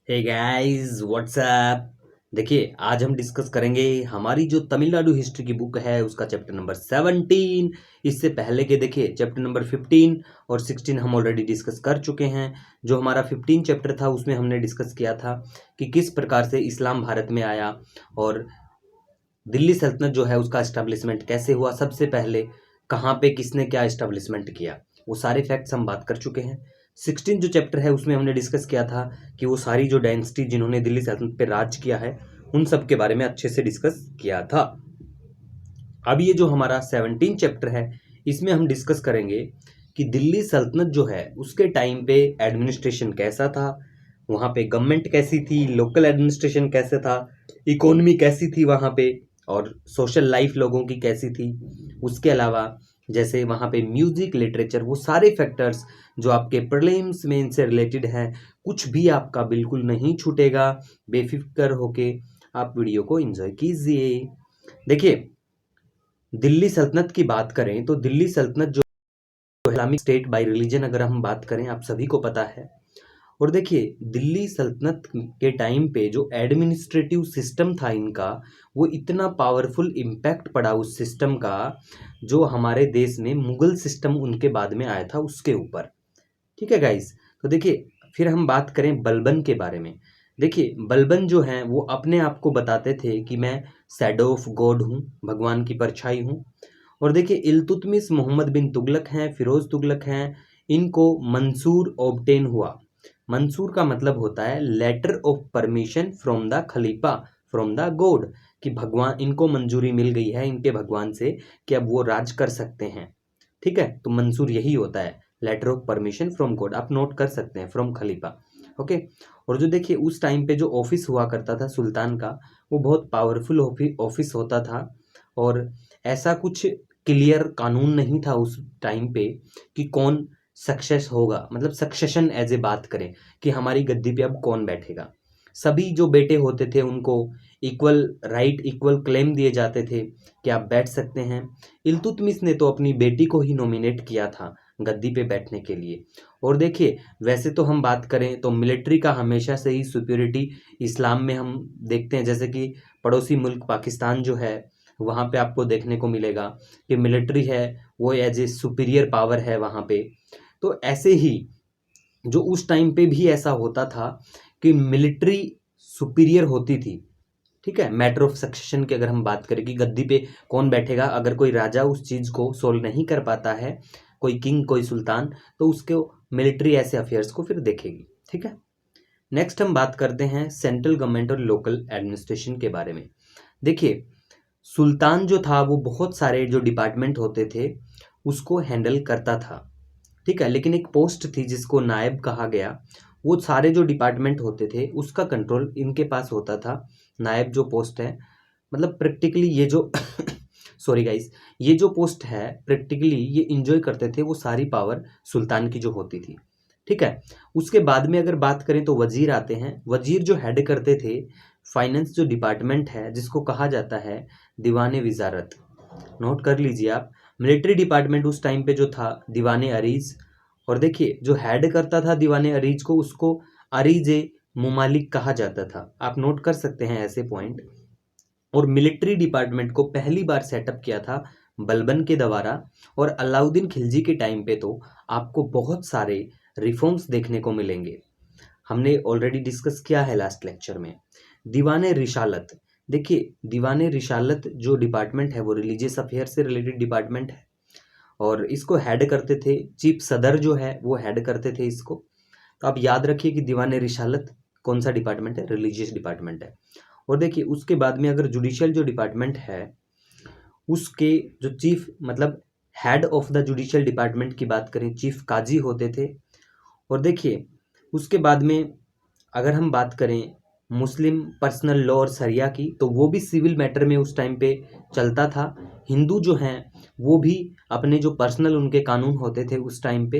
Hey guys what's up. देखिए आज हम डिस्कस करेंगे हमारी जो तमिलनाडु हिस्ट्री की बुक है उसका चैप्टर नंबर 17। इससे पहले के देखिए चैप्टर नंबर 15 और 16 हम ऑलरेडी डिस्कस कर चुके हैं। जो हमारा 15 चैप्टर था उसमें हमने डिस्कस किया था कि किस प्रकार से इस्लाम भारत में आया और दिल्ली सल्तनत जो है उसका एस्टेब्लिशमेंट कैसे हुआ, सबसे पहले कहाँ पे किसने क्या एस्टेब्लिशमेंट किया, वो सारे फैक्ट्स हम बात कर चुके हैं। 16 जो चैप्टर है उसमें हमने डिस्कस किया था कि वो सारी जो डायनेस्टी जिन्होंने दिल्ली सल्तनत पे राज किया है उन सब के बारे में अच्छे से डिस्कस किया था। अब ये जो हमारा 17 चैप्टर है इसमें हम डिस्कस करेंगे कि दिल्ली सल्तनत जो है उसके टाइम पे एडमिनिस्ट्रेशन कैसा था, वहाँ पे गवर्नमेंट कैसी थी, लोकल एडमिनिस्ट्रेशन कैसे था, इकोनॉमी कैसी थी वहाँ पे, और सोशल लाइफ लोगों की कैसी थी। उसके अलावा जैसे वहाँ पे म्यूजिक, लिटरेचर, वो सारे फैक्टर्स जो आपके प्रीलिम्स में इनसे रिलेटेड हैं, कुछ भी आपका बिल्कुल नहीं छूटेगा। बेफिक्र होके आप वीडियो को एंजॉय कीजिए। देखिए दिल्ली सल्तनत की बात करें तो दिल्ली सल्तनत जो इस्लामिक स्टेट बाय रिलीजन अगर हम बात करें आप सभी को पता है। और देखिए दिल्ली सल्तनत के टाइम पे जो एडमिनिस्ट्रेटिव सिस्टम था इनका, वो इतना पावरफुल इम्पैक्ट पड़ा उस सिस्टम का जो हमारे देश में मुगल सिस्टम उनके बाद में आया था उसके ऊपर। ठीक है गाइस। तो देखिए फिर हम बात करें बलबन के बारे में। देखिए बलबन जो हैं वो अपने आप को बताते थे कि मैं शैडो ऑफ गॉड हूँ, भगवान की परछाई हूँ। और देखिए इल्तुतमिश मोहम्मद बिन तुगलक हैं, फिरोज तुगलक हैं, इनको मंसूर ऑब्टेन हुआ। मंसूर का मतलब होता है letter of permission from the खलीफा, फ्रॉम द गॉड, कि भगवान इनको मंजूरी मिल गई है इनके भगवान से कि अब वो राज कर सकते हैं। ठीक है, तो मंसूर यही होता है, letter of permission from God, आप नोट कर सकते हैं, फ्रॉम खलीफा। ओके। और जो देखिए उस टाइम पे जो ऑफिस हुआ करता था सुल्तान का, वो बहुत पावरफुल ऑफिस होता था। और ऐसा कुछ क्लियर कानून नहीं था उस टाइम पे कि कौन सक्सेस होगा, मतलब सक्सेशन एज ए बात करें कि हमारी गद्दी पे अब कौन बैठेगा। सभी जो बेटे होते थे उनको इक्वल राइट, इक्वल क्लेम दिए जाते थे कि आप बैठ सकते हैं। इल्तुतमिश ने तो अपनी बेटी को ही नॉमिनेट किया था गद्दी पे बैठने के लिए। और देखिए वैसे तो हम बात करें तो मिलिट्री का हमेशा से ही सुपीरियरिटी इस्लाम में हम देखते हैं, जैसे कि पड़ोसी मुल्क पाकिस्तान जो है वहाँ पे आपको देखने को मिलेगा कि मिलिट्री है वो एज ए सुपीरियर पावर है वहाँ पे। तो ऐसे ही जो उस टाइम पे भी ऐसा होता था कि मिलिट्री सुपीरियर होती थी। ठीक है, मैटर ऑफ सक्सेशन की अगर हम बात करें कि गद्दी पे कौन बैठेगा, अगर कोई राजा उस चीज़ को सोल्व नहीं कर पाता है, कोई किंग कोई सुल्तान, तो उसके मिलिट्री ऐसे अफेयर्स को फिर देखेगी। ठीक है। नेक्स्ट हम बात करते हैं सेंट्रल गवर्नमेंट और लोकल एडमिनिस्ट्रेशन के बारे में। देखिए सुल्तान जो था वो बहुत सारे जो डिपार्टमेंट होते थे उसको हैंडल करता था। ठीक है, लेकिन एक पोस्ट थी जिसको नायब कहा गया, वो सारे जो डिपार्टमेंट होते थे उसका कंट्रोल इनके पास होता था। नायब जो पोस्ट है, मतलब प्रैक्टिकली ये जो सॉरी गाइस, ये जो पोस्ट है प्रैक्टिकली ये इंजॉय करते थे वो सारी पावर सुल्तान की जो होती थी। ठीक है। उसके बाद में अगर बात करें तो वजीर आते हैं। वजीर जो हेड करते थे फाइनेंस जो डिपार्टमेंट है जिसको कहा जाता है दीवाने विजारत, नोट कर लीजिए आप। मिलिट्री डिपार्टमेंट उस टाइम पे जो था दीवाने अरीज। और देखिए जो हेड करता था दीवाने अरीज को उसको अरीज ए मुमालिक कहा जाता था, आप नोट कर सकते हैं ऐसे पॉइंट। और मिलिट्री डिपार्टमेंट को पहली बार सेटअप किया था बलबन के द्वारा। और अलाउद्दीन खिलजी के टाइम पे तो आपको बहुत सारे रिफॉर्म्स देखने को मिलेंगे, हमने ऑलरेडी डिस्कस किया है लास्ट लेक्चर में। दीवाने रिसालत, देखिए दीवाने रिसालत जो डिपार्टमेंट है वो रिलीजियस अफेयर से रिलेटेड डिपार्टमेंट है और इसको हेड करते थे चीफ सदर जो है वो हेड करते थे इसको। तो आप याद रखिए कि दीवाने रिसालत कौन सा डिपार्टमेंट है, रिलीजियस डिपार्टमेंट है। और देखिए उसके बाद में अगर जुडिशियल जो डिपार्टमेंट है उसके जो चीफ मतलब head of the judicial department की बात करें चीफ काजी होते थे। और देखिए उसके बाद में अगर हम बात करें मुस्लिम पर्सनल लॉ और सरिया की, तो वो भी सिविल मैटर में उस टाइम पे चलता था। हिंदू जो हैं वो भी अपने जो पर्सनल उनके कानून होते थे उस टाइम पे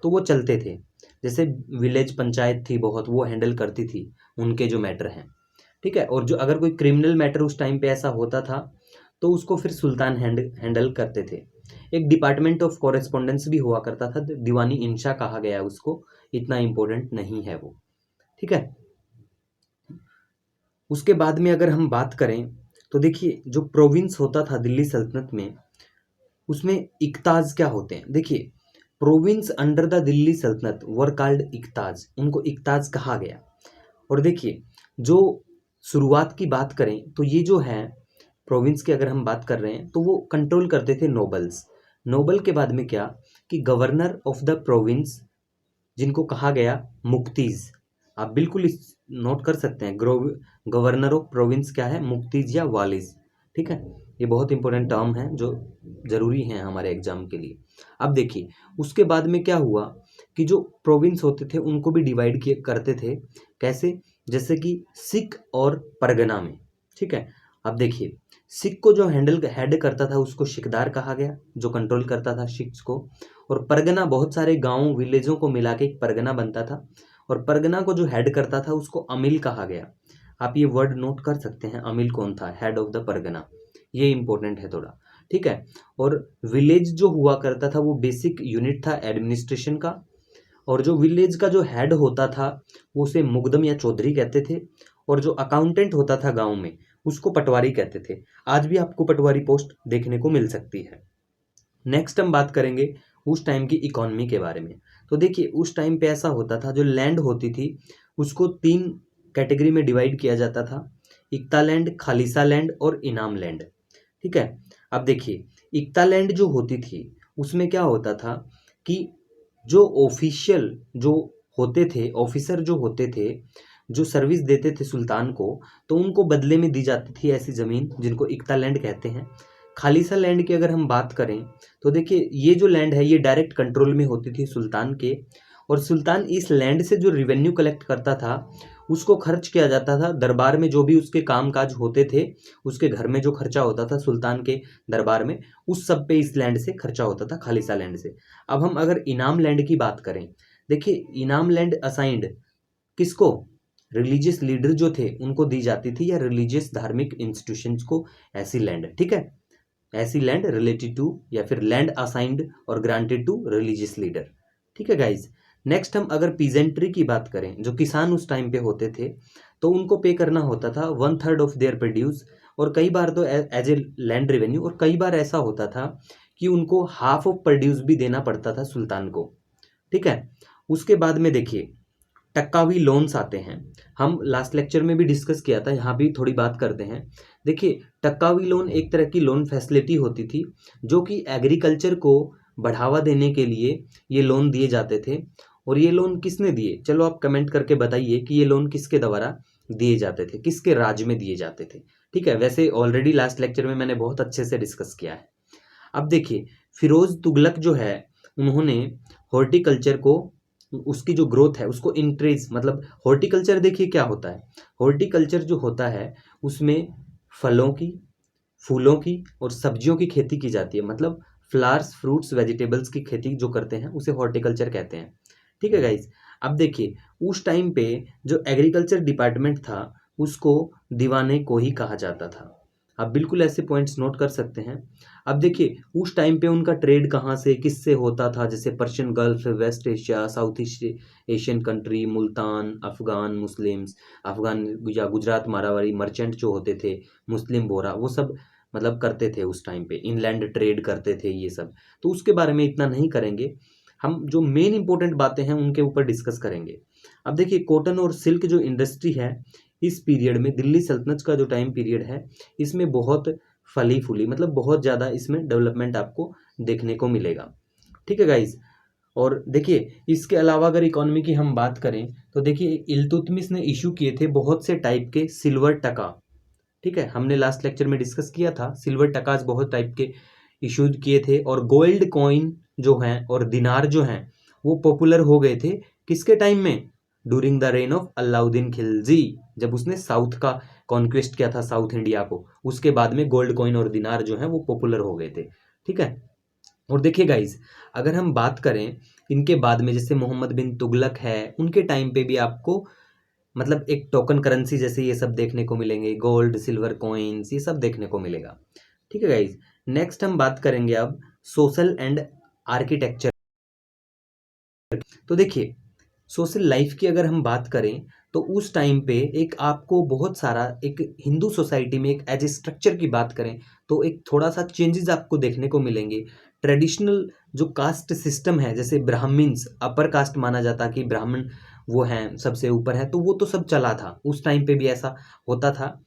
तो वो चलते थे। जैसे विलेज पंचायत थी बहुत, वो हैंडल करती थी उनके जो मैटर हैं। ठीक है। और जो अगर कोई क्रिमिनल मैटर उस टाइम पे ऐसा होता था तो उसको फिर सुल्तान हैंडल करते थे। एक डिपार्टमेंट ऑफ कॉरेस्पॉन्डेंस भी हुआ करता था, दीवानी इंशा कहा गया है उसको, इतना इम्पोर्टेंट नहीं है वो। ठीक है। उसके बाद में अगर हम बात करें तो देखिए जो प्रोविंस होता था दिल्ली सल्तनत में, उसमें इक्ताज क्या होते हैं। देखिए प्रोविंस अंडर द दिल्ली सल्तनत वर कॉल्ड इक्ताज, उनको इक्ताज कहा गया। और देखिए जो शुरुआत की बात करें तो ये जो है प्रोविंस की अगर हम बात कर रहे हैं तो वो कंट्रोल करते थे नोबल्स। नोबल के बाद में क्या कि गवर्नर ऑफ द प्रोविंस, जिनको कहा गया मुक्तीज। आप बिल्कुल इस नोट कर सकते हैं, गवर्नर ऑफ प्रोविंस क्या है, मुक्तीज या वालिस। ठीक है, ये बहुत इंपॉर्टेंट टर्म है जो जरूरी है हमारे एग्जाम के लिए। अब देखिए उसके बाद में क्या हुआ कि जो प्रोविंस होते थे उनको भी डिवाइड किए करते थे। कैसे, जैसे कि सिख और परगना में। ठीक है, अब देखिए सिख को जो हेड करता था उसको सिकदार कहा गया, जो कंट्रोल करता था सिख्स को। और परगना बहुत सारे गांव विलेजों को मिला के एक परगना बनता था, और परगना को जो हेड करता था उसको अमील कहा गया। आप ये वर्ड नोट कर सकते हैं, अमील कौन था, हेड ऑफ द परगना। ये इंपॉर्टेंट है थोड़ा। ठीक है, और विलेज जो हुआ करता था वो बेसिक यूनिट था एडमिनिस्ट्रेशन का, और जो विलेज का जो हेड होता था वो उसे मुकदम या चौधरी कहते थे, और जो अकाउंटेंट होता था गांव में उसको पटवारी कहते थे। आज भी आपको पटवारी पोस्ट देखने को मिल सकती है। नेक्स्ट हम बात करेंगे उस टाइम की इकोनॉमी के बारे में। तो देखिए उस टाइम पे ऐसा होता था, जो लैंड होती थी उसको 3 कैटेगरी में डिवाइड किया जाता था, इक्ता लैंड, खालिसा लैंड और इनाम लैंड। ठीक है, अब देखिए इक्ता लैंड जो होती थी उसमें क्या होता था कि जो ऑफिशियल जो होते थे, ऑफिसर जो होते थे, जो सर्विस देते थे सुल्तान को, तो उनको बदले में दी जाती थी ऐसी ज़मीन जिनको इक्ता लैंड कहते हैं। खालिसा लैंड की अगर हम बात करें तो देखिए ये जो लैंड है ये डायरेक्ट कंट्रोल में होती थी सुल्तान के, और सुल्तान इस लैंड से जो रिवेन्यू कलेक्ट करता था उसको खर्च किया जाता था दरबार में, जो भी उसके काम काज होते थे, उसके घर में जो खर्चा होता था सुल्तान के दरबार में, उस सब पे इस लैंड से खर्चा होता था, खालिसा लैंड से। अब हम अगर इनाम लैंड की बात करें, देखिए इनाम लैंड असाइंड किसको, रिलीजियस लीडर जो थे उनको दी जाती थी, या रिलीजियस धार्मिक इंस्टीट्यूशंस को ऐसी लैंड। ठीक है, ऐसी लैंड रिलेटेड टू, या फिर लैंड असाइंड और ग्रांटेड टू रिलीजियस लीडर। ठीक है गाइज, नेक्स्ट हम अगर पीजेंट्री की बात करें, जो किसान उस टाइम पे होते थे, तो उनको पे करना होता था 1/3 ऑफ देयर प्रोड्यूस, और कई बार तो एज ए लैंड रेवेन्यू, और कई बार ऐसा होता था कि उनको हाफ ऑफ प्रोड्यूस भी देना पड़ता था सुल्तान को। ठीक है, उसके बाद में देखिए टक्कावी लोन्स आते हैं, हम लास्ट लेक्चर में भी डिस्कस किया था, यहाँ भी थोड़ी बात करते हैं। देखिए टक्कावी लोन एक तरह की लोन फैसिलिटी होती थी जो कि एग्रीकल्चर को बढ़ावा देने के लिए ये लोन दिए जाते थे। और ये लोन किसने दिए, चलो आप कमेंट करके बताइए कि ये लोन किसके द्वारा दिए जाते थे, किसके राज्य में दिए जाते थे। ठीक है, वैसे ऑलरेडी लास्ट लेक्चर में मैंने बहुत अच्छे से डिस्कस किया है। अब देखिए फिरोज तुगलक जो है उन्होंने हॉर्टिकल्चर को, उसकी जो ग्रोथ है उसको इंक्रीज, मतलब हॉर्टिकल्चर देखिए क्या होता है, हॉर्टिकल्चर जो होता है उसमें फलों की, फूलों की और सब्जियों की खेती की जाती है, मतलब फ्लावर्स फ्रूट्स वेजिटेबल्स की खेती जो करते हैं उसे हॉर्टिकल्चर कहते हैं। ठीक है गाइज, अब देखिए उस टाइम पे जो एग्रीकल्चर डिपार्टमेंट था उसको दीवाने को ही कहा जाता था। आप बिल्कुल ऐसे पॉइंट्स नोट कर सकते हैं। अब देखिए उस टाइम पे उनका ट्रेड कहाँ से किससे होता था, जैसे Persian Gulf, West Asia, South East Asian country, Multan, Afghan Muslims, Afghan या गुजरात मारवाड़ी मर्चेंट जो होते थे, मुस्लिम बोरा, वो सब मतलब करते थे उस टाइम पे, इनलैंड ट्रेड करते थे ये सब। तो उसके बारे में इतना नहीं करेंगे, हम जो मेन इंपॉर्टेंट बातें हैं उनके ऊपर डिस्कस करेंगे। अब देखिए कॉटन और सिल्क जो इंडस्ट्री है इस पीरियड में, दिल्ली सल्तनत का जो टाइम पीरियड है इसमें बहुत फली फूली, मतलब बहुत ज़्यादा इसमें डेवलपमेंट आपको देखने को मिलेगा। ठीक है गाइज, और देखिए इसके अलावा अगर इकोनॉमी की हम बात करें तो देखिए इल्तुतमिश ने इशू किए थे बहुत से टाइप के सिल्वर टका। ठीक है, हमने लास्ट लेक्चर में डिस्कस किया था, सिल्वर टकास बहुत टाइप के इशूज किए थे, और गोल्ड कॉइन जो हैं और दिनार जो हैं वो पॉपुलर हो गए थे किसके टाइम में, during the rain of Alauddin Khilji, जब उसने साउथ का कॉन्क्वेस्ट किया था, साउथ इंडिया को, उसके बाद में गोल्ड कॉइन और दिनार जो है वो पॉपुलर हो गए थे। ठीक है, और देखिए गाइज अगर हम बात करें इनके बाद में, जैसे मोहम्मद बिन तुगलक है, उनके टाइम पे भी आपको मतलब एक टोकन करेंसी जैसे ये सब देखने को मिलेंगे, गोल्ड सिल्वर कॉइन्स ये सब देखने को मिलेगा। ठीक है गाइज, नेक्स्ट हम बात करेंगे अब सोशल एंड आर्किटेक्चर। तो देखिए सोशल लाइफ की अगर हम बात करें तो उस टाइम पे एक आपको बहुत सारा एक हिंदू सोसाइटी में एक एज ए स्ट्रक्चर की बात करें तो एक थोड़ा सा चेंजेस आपको देखने को मिलेंगे। ट्रेडिशनल जो कास्ट सिस्टम है, जैसे ब्राह्मण्स अपर कास्ट माना जाता कि ब्राह्मण वो हैं सबसे ऊपर है, तो वो तो सब चला था, उस टाइम पे भी ऐसा होता था।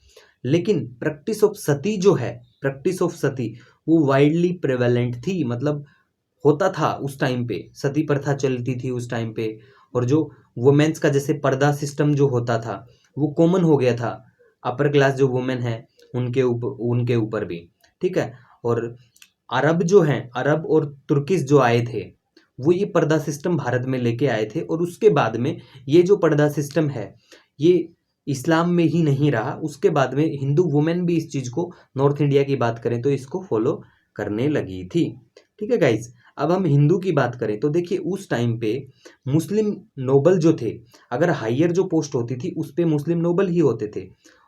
लेकिन प्रैक्टिस ऑफ सती जो है, प्रैक्टिस ऑफ सती वो वाइडली प्रेवेलेंट थी, मतलब होता था उस टाइम पे, सती प्रथा चलती थी उस टाइम पे। और जो वुमेन्स का जैसे पर्दा सिस्टम जो होता था वो कॉमन हो गया था, अपर क्लास जो वुमेन है उनके ऊपर भी, ठीक है। और अरब जो हैं, अरब और तुर्किश जो आए थे वो ये पर्दा सिस्टम भारत में लेके आए थे। और उसके बाद में ये जो पर्दा सिस्टम है ये इस्लाम में ही नहीं रहा, उसके बाद में हिंदू वुमेन भी इस चीज़ को, नॉर्थ इंडिया की बात करें तो इसको फॉलो करने लगी थी, ठीक है गाइज। अब हम हिंदू की बात करें तो देखिए उस टाइम पे मुस्लिम नोबल जो थे, अगर हायर जो पोस्ट होती थी उस पे मुस्लिम नोबल ही होते थे।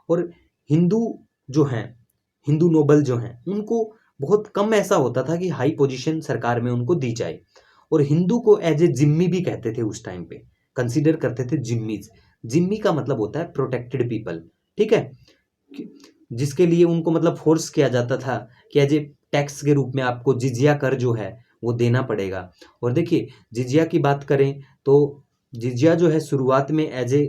और हिंदू जो हैं, हिंदू नोबल जो हैं उनको बहुत कम ऐसा होता था कि हाई पोजीशन सरकार में उनको दी जाए। और हिंदू को एज ए जिम्मी भी कहते थे उस टाइम पे, कंसीडर करते थे जिम्मीज। जिम्मी का मतलब होता है प्रोटेक्टेड पीपल, ठीक है, जिसके लिए उनको मतलब फोर्स किया जाता था कि एज ए टैक्स के रूप में आपको जिजिया कर जो है वो देना पड़ेगा। और देखिए जिजिया की बात करें तो जिजिया जो है शुरुआत में एज ए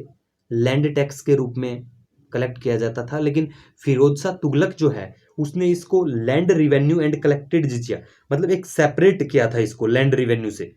लैंड टैक्स के रूप में कलेक्ट किया जाता था, लेकिन फिरोज शाह तुगलक जो है उसने इसको लैंड रिवेन्यू एंड कलेक्टेड जिजिया, मतलब एक सेपरेट किया था, इसको लैंड रिवेन्यू से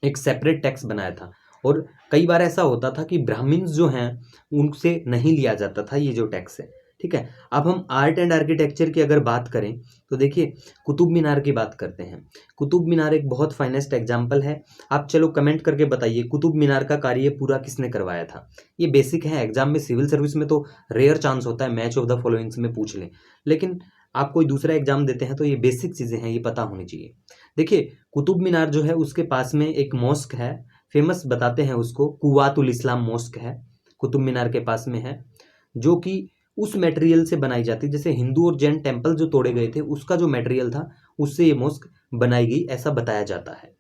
एक सेपरेट टैक्स बनाया था। और कई बार ऐसा होता था कि ब्राह्मण्स जो हैं उनसे नहीं लिया जाता था ये जो टैक्स है, ठीक है। अब हम आर्ट एंड आर्किटेक्चर की अगर बात करें तो देखिए कुतुब मीनार की बात करते हैं। कुतुब मीनार एक बहुत फाइनेस्ट एग्जाम्पल है। आप चलो कमेंट करके बताइए कुतुब मीनार का कार्य पूरा किसने करवाया था। ये बेसिक है, एग्जाम में सिविल सर्विस में तो रेयर चांस होता है मैच ऑफ द फॉलोइंग्स में पूछ लें, लेकिन आप कोई दूसरा एग्जाम देते हैं तो ये बेसिक चीज़ें हैं, ये पता होनी चाहिए। देखिए कुतुब मीनार जो है उसके पास में एक मॉस्क है, फेमस बताते हैं उसको, कुवातुल इस्लाम मॉस्क है, कुतुब मीनार के पास में है, जो कि उस मटेरियल से बनाई जाती, जैसे हिंदू और जैन टेम्पल जो तोड़े गए थे उसका जो मटेरियल था उससे ये मॉस्क बनाई गई ऐसा बताया जाता है,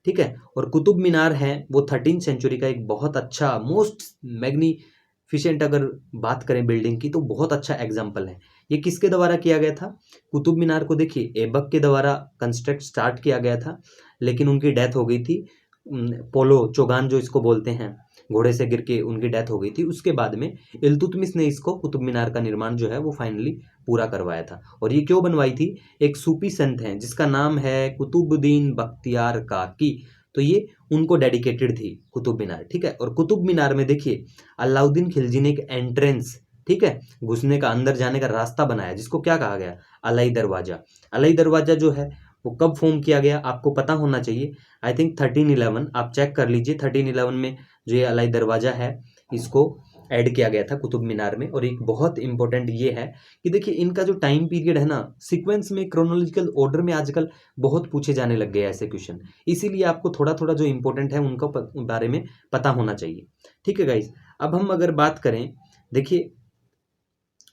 ठीक है। और कुतुब मीनार है वो 13th सेंचुरी का एक बहुत अच्छा मोस्ट मैग्निफिसेंट, अगर बात करें बिल्डिंग की तो बहुत अच्छा एग्जाम्पल है। ये किसके द्वारा किया गया था कुतुब मीनार को, देखिए ऐबक के द्वारा कंस्ट्रक्ट स्टार्ट किया गया था, लेकिन उनकी डेथ हो गई थी। पोलो चोगान जो इसको बोलते हैं, घोड़े से गिर के उनकी डेथ हो गई थी। उसके बाद में इल्तुतमिश ने इसको कुतुब मीनार का निर्माण जो है वो फाइनली पूरा करवाया था। और ये क्यों बनवाई थी, एक सूफी संत हैं जिसका नाम है कुतुबुद्दीन बख्तियार काकी, तो ये उनको डेडिकेटेड थी कुतुब मीनार, ठीक है। और कुतुब मीनार में देखिए अलाउद्दीन खिलजी ने एक एंट्रेंस, ठीक है, घुसने का अंदर जाने का रास्ता बनाया जिसको क्या कहा गया, अलाई दरवाजा। अलाई दरवाजा जो है वो कब फॉर्म किया गया आपको पता होना चाहिए, आई थिंक 1311, आप चेक कर लीजिए 1311 में जो ये अलाई दरवाजा है इसको ऐड किया गया था कुतुब मीनार में। और एक बहुत इंपॉर्टेंट ये है कि देखिए इनका जो टाइम पीरियड है ना, सीक्वेंस में क्रोनोलॉजिकल ऑर्डर में आजकल बहुत पूछे जाने लग गए ऐसे क्वेश्चन, इसीलिए आपको थोड़ा थोड़ा जो इंपॉर्टेंट है उनका बारे में पता होना चाहिए, ठीक है गाइज। अब हम अगर बात करें देखिए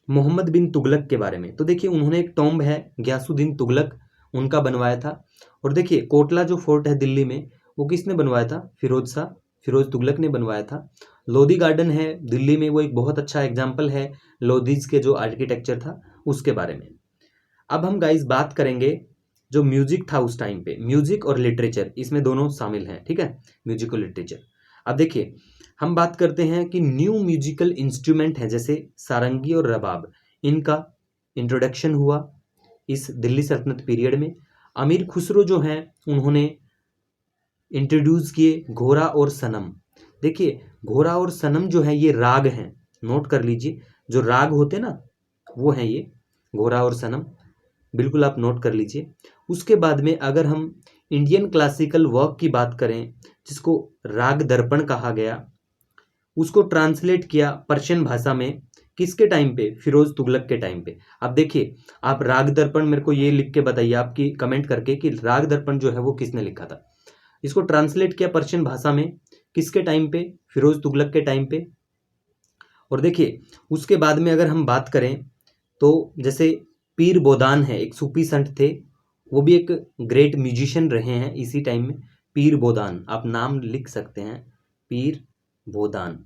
मोहम्मद बिन तुगलक के बारे में, तो देखिए उन्होंने एक टॉम्ब है गयासुद्दीन तुगलक उनका बनवाया था। और देखिए कोटला जो फोर्ट है दिल्ली में वो किसने बनवाया था, फिरोज तुगलक ने बनवाया था। लोधी गार्डन है दिल्ली में, वो एक बहुत अच्छा एग्जाम्पल है लोधीज के जो आर्किटेक्चर था उसके बारे में। अब हम गाइस बात करेंगे जो म्यूजिक था उस टाइम पे, म्यूजिक और लिटरेचर इसमें दोनों शामिल हैं, ठीक है, म्यूजिक और लिटरेचर। अब देखिए हम बात करते हैं कि न्यू म्यूजिकल इंस्ट्रूमेंट है जैसे सारंगी और रबाब, इनका इंट्रोडक्शन हुआ इस दिल्ली सल्तनत पीरियड में। अमीर खुसरो जो हैं उन्होंने इंट्रोड्यूस किए घोड़ा और सनम। देखिए घोड़ा और सनम जो है ये राग हैं, नोट कर लीजिए, जो राग होते ना वो हैं ये घोड़ा और सनम, बिल्कुल आप नोट कर लीजिए। उसके बाद में अगर हम इंडियन क्लासिकल वर्क की बात करें जिसको राग दर्पण कहा गया, उसको ट्रांसलेट किया पर्शियन भाषा में किसके टाइम पे, फिरोज तुगलक के टाइम पे। अब देखिए आप राग दर्पण मेरे को ये लिख के बताइए आपकी कमेंट करके कि राग दर्पण जो है वो किसने लिखा था। इसको ट्रांसलेट किया पर्शियन भाषा में किसके टाइम पे, फिरोज तुगलक के टाइम पे। और देखिए उसके बाद में अगर हम बात करें तो जैसे पीर बोदान है, एक सूफी संत थे, वो भी एक ग्रेट म्यूजिशियन रहे हैं इसी टाइम में, पीर बोदान आप नाम लिख सकते हैं, पीर भोदान।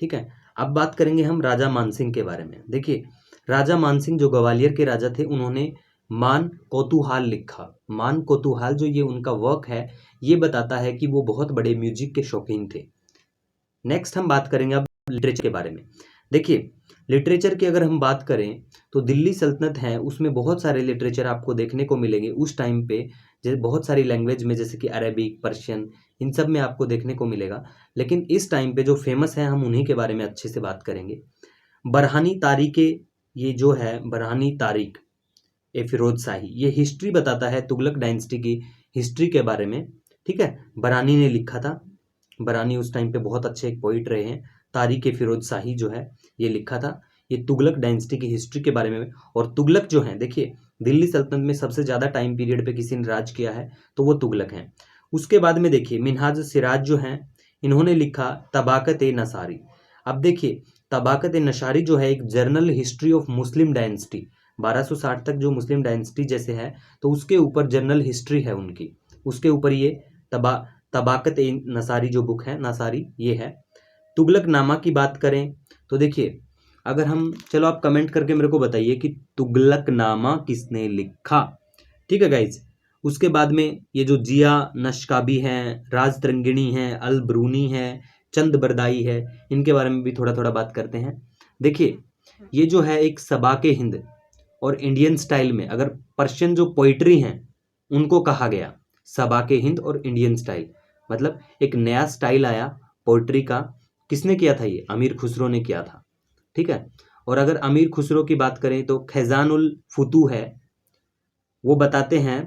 ठीक है, अब बात करेंगे हम राजा मानसिंह के बारे में। देखिए, राजा मानसिंह जो ग्वालियर के राजा थे, उन्होंने मान कोतूहाल लिखा। मान कोतूहाल जो ये उनका वर्क है, ये बताता है कि वो बहुत बड़े म्यूजिक के शौकीन थे। नेक्स्ट हम बात करेंगे अब लिटरेचर के बारे में। देखिए, लिटरेचर की अगर हम बात करें तो दिल्ली सल्तनत है, उसमें बहुत सारे लिटरेचर आपको देखने को मिलेंगे उस टाइम पे। जैसे बहुत सारी लैंग्वेज में, जैसे कि अरेबिक, पर्शियन, इन सब में आपको देखने को मिलेगा। लेकिन इस टाइम पे जो फेमस है, हम उन्हीं के बारे में अच्छे से बात करेंगे। बरहानी तारीख, ये जो है बरहानी तारीख ए फिरोज शाही, ये हिस्ट्री बताता है तुगलक डायनेस्टी की हिस्ट्री के बारे में। ठीक है, बरहानी ने लिखा था। बरहानी उस टाइम पे बहुत अच्छे एक पोइट रहे हैं। तारीख ए फिरोज शाही जो है ये लिखा था, ये तुगलक डायनेस्टी की हिस्ट्री के बारे में। और तुगलक जो है, देखिए दिल्ली सल्तनत में सबसे ज़्यादा टाइम पीरियड पे किसी ने राज किया है तो वो तुगलक हैं। उसके बाद में देखिए मिनहाज सिराज जो हैं, इन्होंने लिखा तबाकत ए नसारी। अब देखिए, तबाकत ए नसारी जो है एक journal history of Muslim dynasty, 1260 तक जो मुस्लिम डायनेस्टी जैसे है, तो उसके ऊपर जर्नल हिस्ट्री है उनकी, उसके ऊपर ये तबाकत ए नसारी जो बुक है, नसारी ये है। तुगलकनामा की बात करें तो देखिए, अगर हम, चलो आप कमेंट करके मेरे को बताइए कि तुगलकनामा किसने लिखा। ठीक है गाइज, उसके बाद में ये जो जिया नक्शकाबी हैं, राजतरंगिणी हैं, अल ब्रूनी है, चंद बरदाई है, इनके बारे में भी थोड़ा थोड़ा बात करते हैं। देखिए, ये जो है एक सबाके हिंद और इंडियन स्टाइल में, अगर पर्शियन जो पोइट्री हैं उनको कहा गया सबाके हिंद और इंडियन स्टाइल, मतलब एक नया स्टाइल आया पोइट्री का। किसने किया था? ये अमीर खुसरो ने किया था। ठीक है, और अगर अमीर खुसरो की बात करें तो खैजानुल फुतू है, वो बताते हैं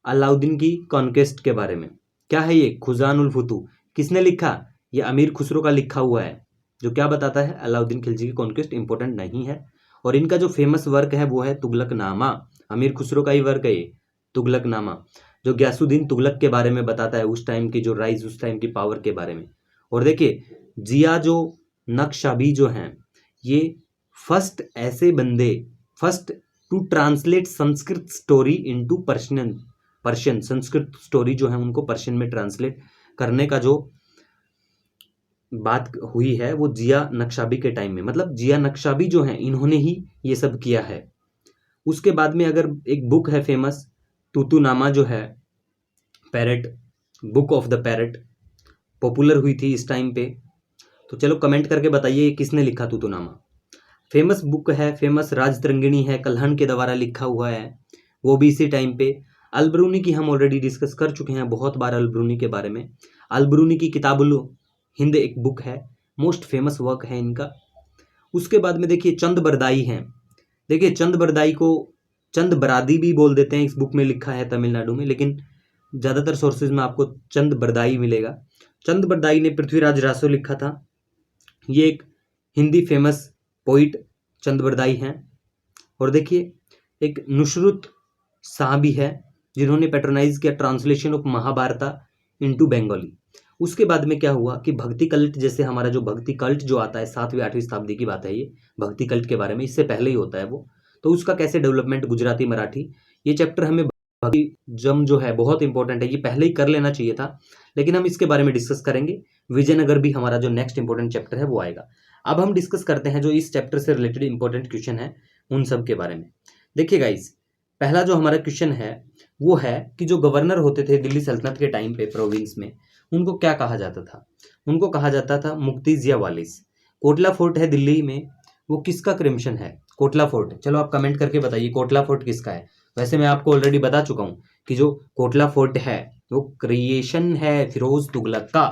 अलाउद्दीन की कॉन्क्वेस्ट के बारे में। क्या है ये खुजानुल फुतू? किसने लिखा? ये अमीर खुसरो का लिखा हुआ है, जो क्या बताता है अलाउद्दीन खिलजी की कॉन्क्वेस्ट इंपॉर्टेंट नहीं है। और इनका जो फेमस वर्क है वो है तुगलकनामा, अमीर खुसरो का ही वर्क है ये तुगलकनामा, जो गयासुद्दीन तुगलक के बारे में बताता है, उस टाइम की जो राइज, उस टाइम की पावर के बारे में। और देखिए, जिया जो नक्शबी जो हैं, ये फर्स्ट ऐसे बंदे, first to translate Sanskrit story into Persian Sanskrit story जो है उनको पर्शियन में ट्रांसलेट करने का जो बात हुई है वो जिया नक्शबी के टाइम में, मतलब जिया नक्शबी जो है इन्होंने ही ये सब किया है। उसके बाद में अगर एक बुक है फेमस, तूतुनामा जो है, parrot, book of the parrot, popular हुई थी इस टाइम पे। तो चलो कमेंट करके बताइए किसने लिखा तूतुनामा। फेमस बुक है, फेमस राजतरंगिणी है, कल्हण के द्वारा लिखा हुआ है, वो भी इसी टाइम पे। अलब्रूनी की हम ऑलरेडी डिस्कस कर चुके हैं बहुत बार अलब्रूनी के बारे में। अलब्रूनी की किताबुल हिंद एक बुक है, मोस्ट फेमस वर्क है इनका। उसके बाद में देखिए चंद बरदाई हैं। देखिए, चंद बरदाई को चंद बरादी भी बोल देते हैं, इस बुक में लिखा है तमिलनाडु में, लेकिन ज़्यादातर सोर्सेज में आपको चंद बरदाई मिलेगा। चंद बरदाई ने पृथ्वीराज रासो लिखा था, ये एक हिंदी फेमस पोइट चंद बरदाई हैं। और देखिए, एक नुसरत शाह भी है, जिन्होंने पैट्रोनाइज किया translation of Mahabharata into Bengali. उसके बाद में क्या हुआ कि भक्ति कल्ट, जैसे हमारा जो भक्ति कल्ट जो आता है 7वीं 8वीं शताब्दी की बात है ये, भक्ति कल्ट के बारे में, इससे पहले ही होता है वो। तो उसका कैसे डेवलपमेंट, गुजराती मराठी, ये चैप्टर हमें भक्तिजम जो है बहुत इंपॉर्टेंट है, ये पहले ही कर लेना चाहिए था, लेकिन हम इसके बारे में डिस्कस करेंगे। विजयनगर भी हमारा जो नेक्स्ट इंपॉर्टेंट चैप्टर है वो आएगा। अब हम डिस्कस करते हैं जो इस चैप्टर से रिलेटेड इंपॉर्टेंट क्वेश्चन है उन सब के बारे में। देखिए गाइस, पहला जो हमारा क्वेश्चन है वो है कि जो गवर्नर होते थे दिल्ली सल्तनत के टाइम पे प्रोविंस में, उनको क्या कहा जाता था? उनको कहा जाता था मुक्तिज या वालिस। कोटला फोर्ट है दिल्ली में, वो किसका क्रिमिशन है? कोटला फोर्ट, चलो आप कमेंट करके बताइए कोटला फोर्ट किसका है। वैसे मैं आपको ऑलरेडी बता चुका हूँ कि जो कोटला फोर्ट है वो क्रिएशन है फिरोज तुगलक का।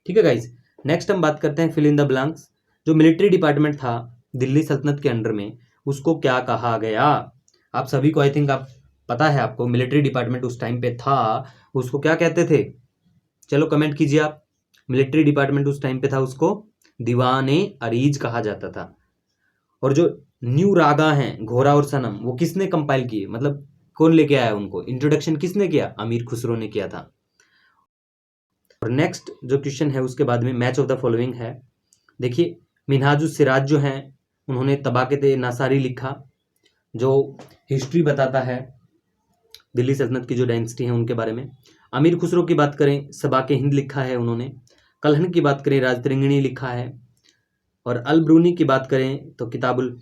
ठीक है गाइज, नेक्स्ट हम बात करते हैं फिल इन द ब्लैंक्स। जो मिलिट्री डिपार्टमेंट था दिल्ली सल्तनत के अंडर में, उसको क्या कहा गया? आप सभी को आई थिंक आप पता है, आपको मिलिट्री डिपार्टमेंट उस टाइम पे था, उसको क्या कहते थे? चलो कमेंट कीजिए आप। मिलिट्री डिपार्टमेंट उस टाइम पे था, उसको दीवाने अरीज कहा जाता था। और जो न्यू रागा हैं घोरा और सनम, वो किसने कंपाइल किए, मतलब कौन लेके आया उनको? इंट्रोडक्शन किसने किया? अमीर खुसरो ने किया था। और नेक्स्ट जो क्वेश्चन है उसके बाद में मैच ऑफ द फॉलोइंग है। देखिए, मिनहाजुस सिराज जो हैं उन्होंने तबाकत नासारी लिखा, जो हिस्ट्री बताता है दिल्ली सल्तनत की जो डायनेस्टी है उनके बारे में। अमीर खुसरो की बात करें, सबाके हिंद लिखा है उन्होंने। कल्हण की बात करें राजतरंगिणी लिखा है। और अल ब्रूनी की बात करें तो किताबुल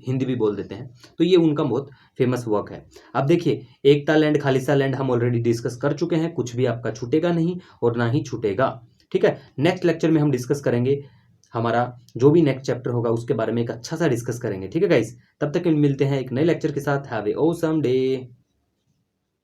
हिंद भी बोल देते हैं। तो ये उनका बहुत फेमस वर्क है। अब देखिए एकता लैंड खालिसा लैंड हम ऑलरेडी डिस्कस कर चुके हैं, कुछ भी आपका छूटेगा नहीं और ना ही छूटेगा। ठीक है, नेक्स्ट लेक्चर में हम डिस्कस करेंगे, हमारा जो भी नेक्स्ट चैप्टर होगा उसके बारे में एक अच्छा सा डिस्कस करेंगे। ठीक है गाइस, तब तक मिलते हैं एक नए लेक्चर के साथ। Have a awesome day.